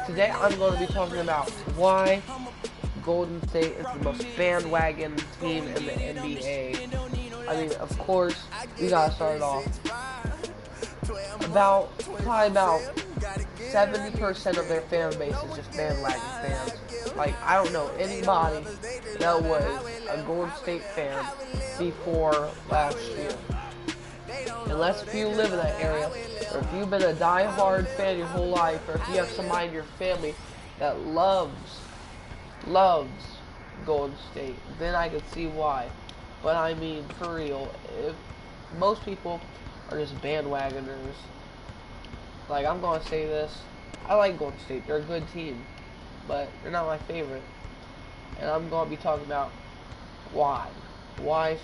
Today I'm going to be talking about why Golden State is the most bandwagon team in the NBA. I mean, of course, we gotta start off probably about 70% of their fan base is just bandwagon fans. Like, I don't know anybody that was a Golden State fan before last year. Unless if you live in that area, or if you've been a die-hard fan your whole life, or if you have somebody in your family that loves Golden State, then I could see why. But I mean, for real, if most people are just bandwagoners. Like, I'm gonna say this, I like Golden State, they're a good team, but they're not my favorite. And I'm gonna be talking about why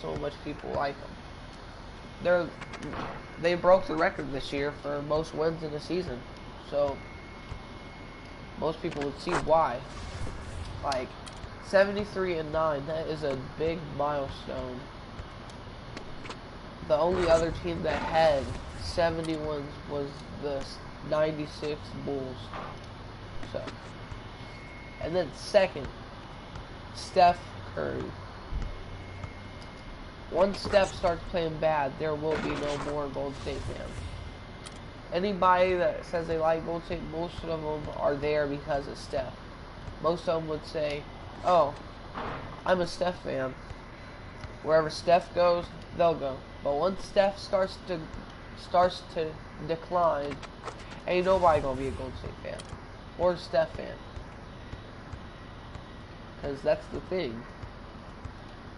so much people like them. They broke the record this year for most wins in a season, so most people would see why. Like 73-9, that is a big milestone. The only other team that had 70 wins was the 96 Bulls. So, and then second, Steph Curry. Once Steph starts playing bad, there will be no more Golden State fans. Anybody that says they like Golden State, most of them are there because of Steph. Most of them would say, oh, I'm a Steph fan. Wherever Steph goes, they'll go. But once Steph starts to decline, ain't nobody gonna be a Golden State fan or a Steph fan. Because that's the thing.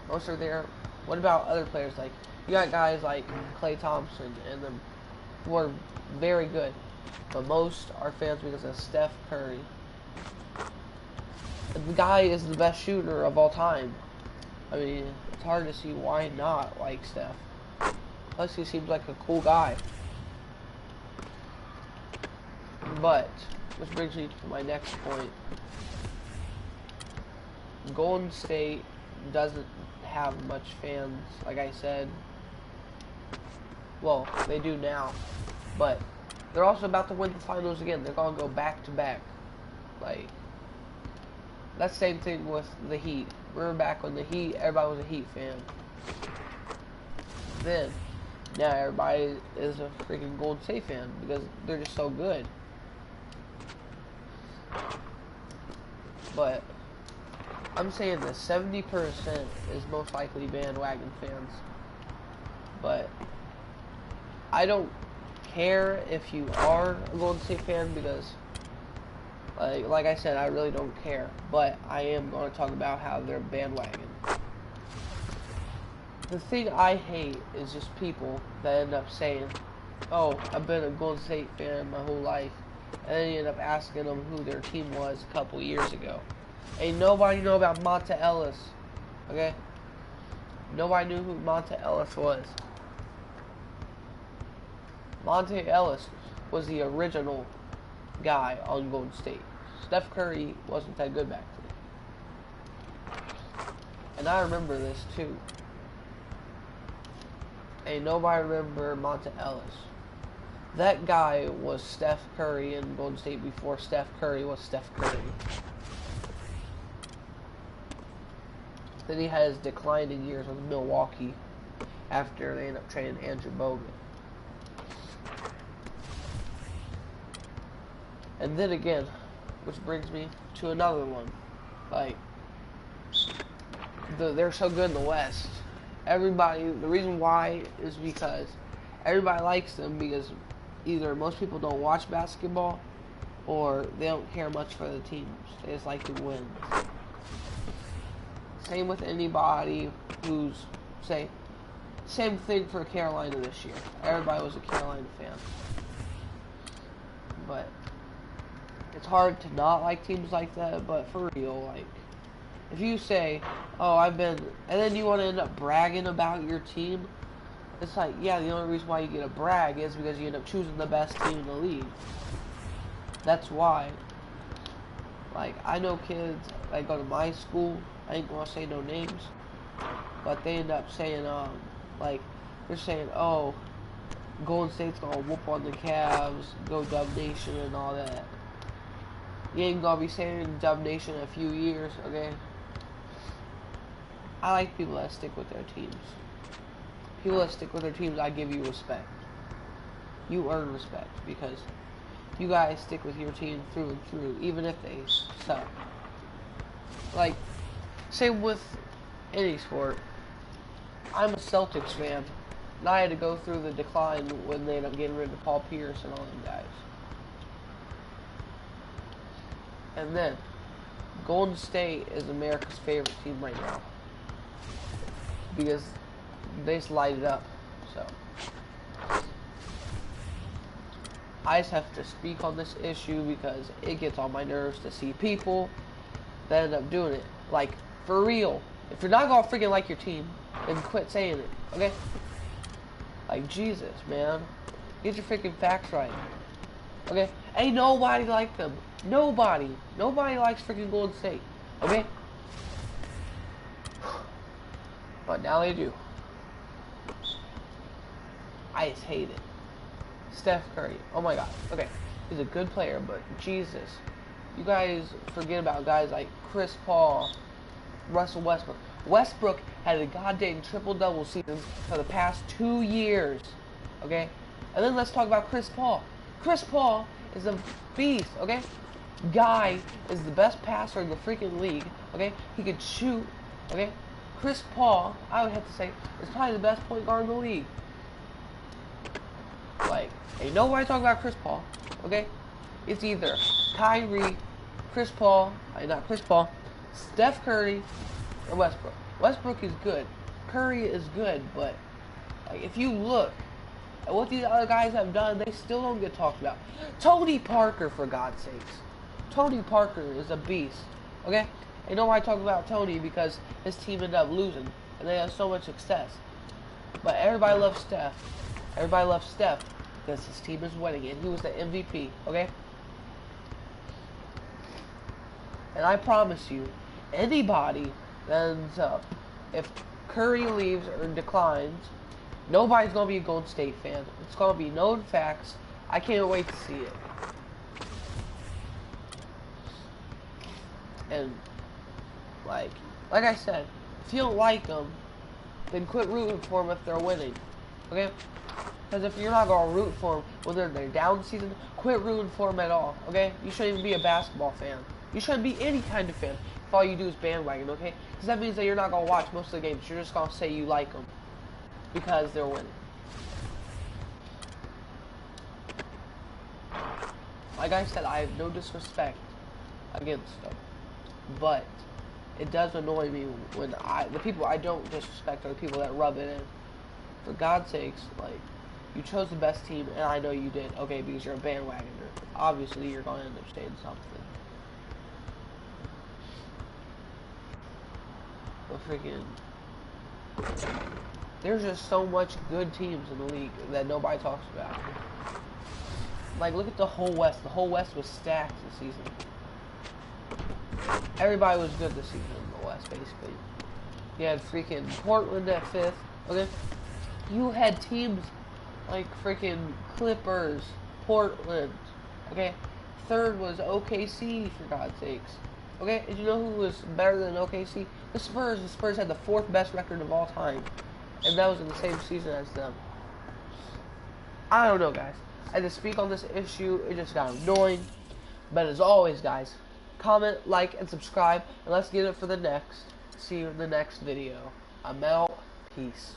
Most are there. What about other players? Like, you got guys like Klay Thompson and them who are very good, but most are fans because of Steph Curry. The guy is the best shooter of all time. I mean, it's hard to see why not like Steph. Plus, he seems like a cool guy. But, which brings me to my next point. Golden State doesn't have much fans, like I said. Well, they do now, but they're also about to win the finals again. They're gonna go back to back. Like, that's the same thing with the Heat. Remember back when the Heat, everybody was a Heat fan. Then, now everybody is a freaking Golden State fan because they're just so good. But I'm saying that 70% is most likely bandwagon fans. But I don't care if you are a Golden State fan because, like I said, I really don't care. But I am going to talk about how they're bandwagon. The thing I hate is just people that end up saying, oh, I've been a Golden State fan my whole life. And then you end up asking them who their team was a couple years ago. Ain't nobody know about Monta Ellis, okay? Nobody knew who Monta Ellis was. Monta Ellis was the original guy on Golden State. Steph Curry wasn't that good back then. And I remember this too. Ain't nobody remember Monta Ellis. That guy was Steph Curry in Golden State before Steph Curry was Steph Curry. Then he had his declining years with Milwaukee after they ended up trading Andrew Bogut. And then again, which brings me to another one. Like, they're so good in the West. Everybody, the reason why is because everybody likes them because either most people don't watch basketball or they don't care much for the teams. They just like to win. Same with anybody who's, same thing for Carolina this year. Everybody was a Carolina fan. But it's hard to not like teams like that, but for real, like, if you say, oh, and then you want to end up bragging about your team, it's like, yeah, the only reason why you get a brag is because you end up choosing the best team in the league. That's why. Like, I know kids that go to my school, I ain't gonna say no names, but they end up saying, like, they're saying, oh, Golden State's gonna whoop on the Cavs, go Dub Nation and all that. You ain't gonna be saving Dub Nation in a few years, okay? I like people that stick with their teams. People that stick with their teams, I give you respect. You earn respect because you guys stick with your team through and through, even if they suck. Like, same with any sport. I'm a Celtics fan, and I had to go through the decline when they ended up getting rid of Paul Pierce and all them guys. And then, Golden State is America's favorite team right now. Because they just light it up, so. I just have to speak on this issue because it gets on my nerves to see people that end up doing it. Like, for real. If you're not gonna freaking like your team, then quit saying it, okay? Like, Jesus, man. Get your freaking facts right. Okay? Ain't nobody like them. Nobody. Nobody likes freaking Golden State. Okay? But now they do. I just hate it. Steph Curry. Oh my god. Okay. He's a good player, but Jesus. You guys forget about guys like Chris Paul, Russell Westbrook. Westbrook had a goddamn triple-double season for the past 2 years. Okay? And then let's talk about Chris Paul. Chris Paul is a beast, okay? Guy is the best passer in the freaking league, okay? He could shoot, okay? Chris Paul, I would have to say, is probably the best point guard in the league. Like, ain't nobody talking about Chris Paul, okay? It's either Kyrie, Chris Paul, not Chris Paul, Steph Curry, or Westbrook. Westbrook is good. Curry is good, but like, if you look at what these other guys have done, they still don't get talked about. Tony Parker, for God's sakes. Tony Parker is a beast, okay? Ain't nobody talking about Tony because his team ended up losing, and they had so much success. But everybody loves Steph. Everybody loves Steph because his team is winning, and he was the MVP, okay? And I promise you, anybody that ends up, if Curry leaves or declines, nobody's going to be a Golden State fan. It's going to be known facts. I can't wait to see it. And, like I said, if you don't like them, then quit rooting for them if they're winning. Okay? Because if you're not going to root for them when they're in their down season, quit rooting for them at all. Okay? You shouldn't even be a basketball fan. You shouldn't be any kind of fan if all you do is bandwagon, okay? Because that means that you're not going to watch most of the games. You're just going to say you like them because they're winning. Like I said, I have no disrespect against them. But it does annoy me when the people I don't disrespect are the people that rub it in. For God's sakes, like, you chose the best team, and I know you did, okay, because you're a bandwagoner. Obviously, you're going to end up saying something. But freaking, there's just so much good teams in the league that nobody talks about. Like, look at the whole West. The whole West was stacked this season. Everybody was good this season in the West, basically. You had freaking Portland at 5th, okay? You had teams like freaking Clippers, Portland, okay? 3rd was OKC, for God's sakes. Okay, did you know who was better than OKC? The Spurs. The Spurs had the 4th best record of all time. And that was in the same season as them. I don't know, guys. I had to speak on this issue. It just got annoying. But as always, guys, comment, like, and subscribe. And let's get it for the next. See you in the next video. I'm out. Peace.